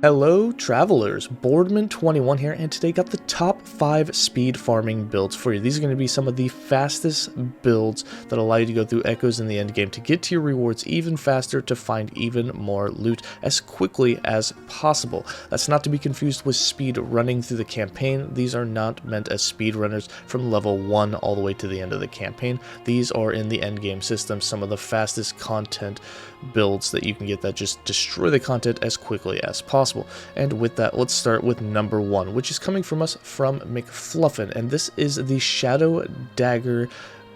Hello travelers, Boardman21 here, and today got the top 5 speed farming builds for you. These are going to be some of the fastest builds that allow you to go through echoes in the end game to get to your rewards even faster, to find even more loot as quickly as possible. That's not to be confused with speed running through the campaign. These are not meant as speed runners from level 1 all the way to the end of the campaign. These are in the end game system, some of the fastest content builds that you can get that just destroy the content as quickly as possible. And with that, let's start with number 1, which is coming from us from McFluffin, and this is the Shadow Dagger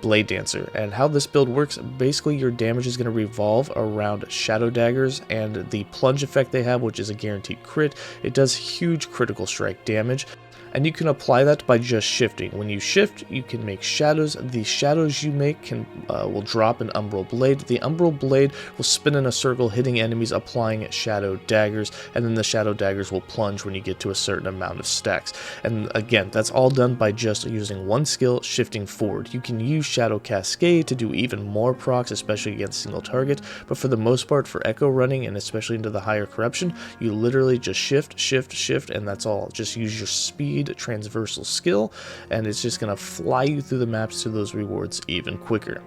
Bladedancer. And how this build works, basically your damage is going to revolve around shadow daggers and the plunge effect they have, which is a guaranteed crit. It does huge critical strike damage, and you can apply that by just shifting. When you shift, you can make shadows. The shadows you make will drop an umbral blade. The umbral blade will spin in a circle, hitting enemies, applying shadow daggers, and then the shadow daggers will plunge when you get to a certain amount of stacks. And again, that's all done by just using one skill, shifting forward. You can use Shadow Cascade to do even more procs, especially against single target, but for the most part, for echo running, and especially into the higher corruption, you literally just shift, and that's all. Just use your speed transversal skill, and it's just going to fly you through the maps to those rewards even quicker.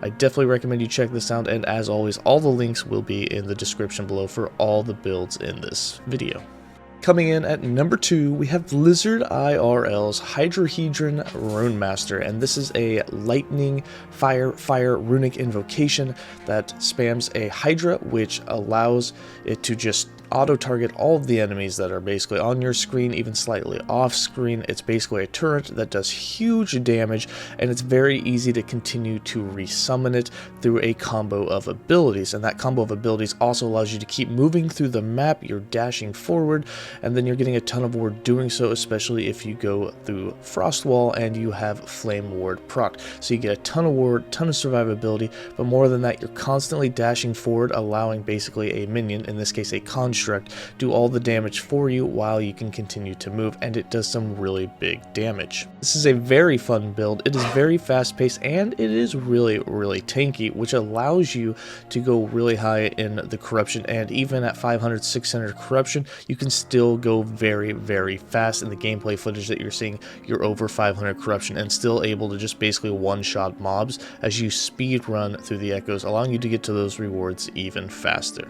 I definitely recommend you check this out, and as always, all the links will be in the description below for all the builds in this video. Coming in at number 2, we have LizardIRL's Hydrahedron Runemaster, and this is a lightning fire runic invocation that spams a Hydra, which allows it to just auto-target all of the enemies that are basically on your screen, even slightly off screen. It's basically a turret that does huge damage, and it's very easy to continue to resummon it through a combo of abilities, and that combo of abilities also allows you to keep moving through the map. You're dashing forward, and then you're getting a ton of ward doing so, especially if you go through Frost Wall and you have Flame Ward proc. So you get a ton of ward, ton of survivability, but more than that, you're constantly dashing forward, allowing basically a minion, in this case a construct, do all the damage for you while you can continue to move, and it does some really big damage. This is a very fun build. It is very fast paced, and it is really tanky, which allows you to go really high in the corruption, and even at 500-600 corruption, you can still go very fast. In the gameplay footage that you're seeing, you're over 500 corruption and still able to just basically one-shot mobs as you speed run through the echoes, allowing you to get to those rewards even faster.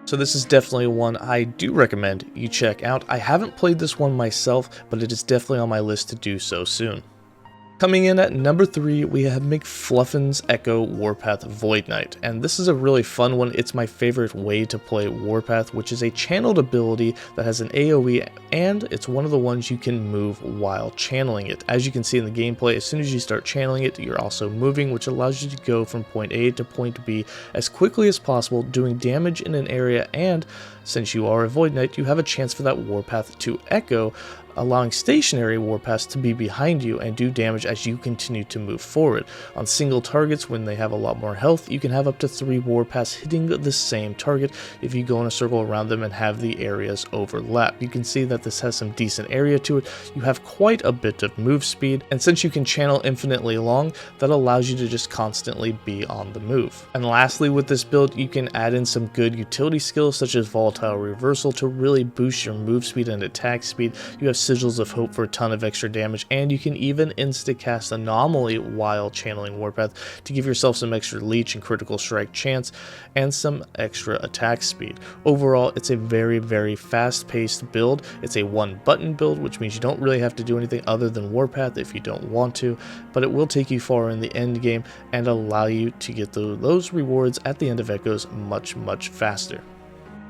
So this is definitely one I do recommend you check out. I haven't played this one myself, but it is definitely on my list to do so soon. Coming in at number 3, we have McFluffin's Echo Warpath Void Knight, and this is a really fun one. It's my favorite way to play Warpath, which is a channeled ability that has an AoE, and it's one of the ones you can move while channeling it. As you can see in the gameplay, as soon as you start channeling it, you're also moving, which allows you to go from point A to point B as quickly as possible, doing damage in an area, and since you are a Void Knight, you have a chance for that Warpath to echo, allowing stationary Warpaths to be behind you and do damage as you continue to move forward. On single targets, when they have a lot more health, you can have up to 3 Warpaths hitting the same target if you go in a circle around them and have the areas overlap. You can see that this has some decent area to it. You have quite a bit of move speed, and since you can channel infinitely long, that allows you to just constantly be on the move. And lastly, with this build, you can add in some good utility skills such as Volatile Reversal to really boost your move speed and attack speed. You have Sigils of Hope for a ton of extra damage, and you can even insta-cast Anomaly while channeling Warpath to give yourself some extra leech and critical strike chance and some extra attack speed. Overall, it's a very fast-paced build. It's a one-button build, which means you don't really have to do anything other than Warpath if you don't want to, but it will take you far in the end game and allow you to get those rewards at the end of Echoes much faster.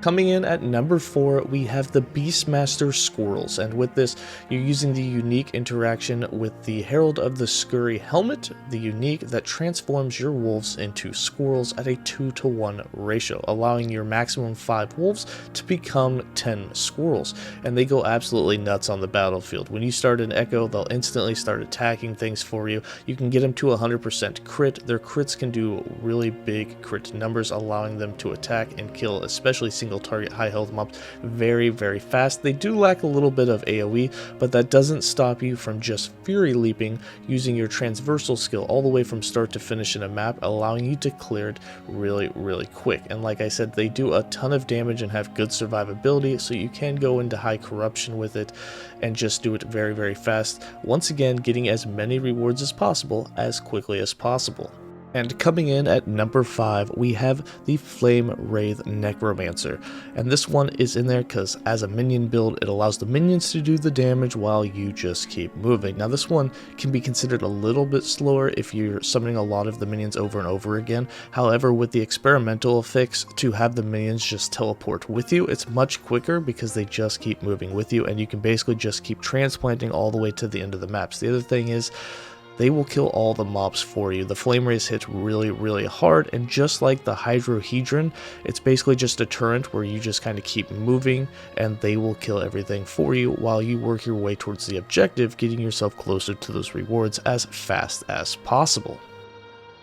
Coming in at number 4, we have the Beastmaster Squirrels, and with this, you're using the unique interaction with the Herald of the Scurry helmet, the unique that transforms your wolves into squirrels at a 2-to-1 ratio, allowing your maximum 5 wolves to become 10 squirrels, and they go absolutely nuts on the battlefield. When you start an Echo, they'll instantly start attacking things for you. You can get them to 100% crit. Their crits can do really big crit numbers, allowing them to attack and kill, especially single they'll target high health mobs very, very fast. They do lack a little bit of AoE, but that doesn't stop you from just Fury Leaping, using your transversal skill all the way from start to finish in a map, allowing you to clear it really, really quick. And like I said, they do a ton of damage and have good survivability, so you can go into high corruption with it and just do it very, very fast. Once again, getting as many rewards as possible as quickly as possible. And coming in at number 5, we have the Flame Wraith Necromancer. And this one is in there because as a minion build, it allows the minions to do the damage while you just keep moving. Now this one can be considered a little bit slower if you're summoning a lot of the minions over and over again. However, with the experimental fix to have the minions just teleport with you, it's much quicker because they just keep moving with you, and you can basically just keep transplanting all the way to the end of the maps. The other thing is, they will kill all the mobs for you. The Flame Wraiths hit really, really hard, and just like the Hydrahedron, it's basically just a turret where you just kind of keep moving and they will kill everything for you while you work your way towards the objective, getting yourself closer to those rewards as fast as possible.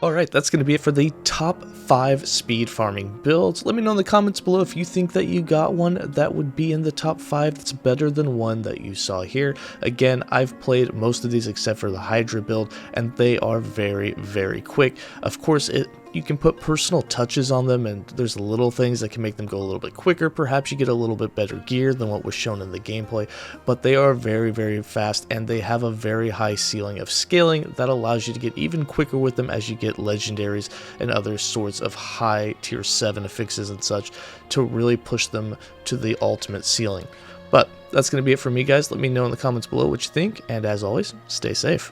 Alright, that's going to be it for the top 5 speed farming builds. Let me know in the comments below if you think that you got one that would be in the top 5 that's better than one that you saw here. Again, I've played most of these except for the Hydra build, and they are very, very quick. Of course, you can put personal touches on them, and there's little things that can make them go a little bit quicker. Perhaps you get a little bit better gear than what was shown in the gameplay, but they are very, very fast, and they have a very high ceiling of scaling that allows you to get even quicker with them as you get legendaries and other sorts of high tier 7 affixes and such to really push them to the ultimate ceiling. But that's going to be it for me, guys. Let me know in the comments below what you think, and as always, stay safe.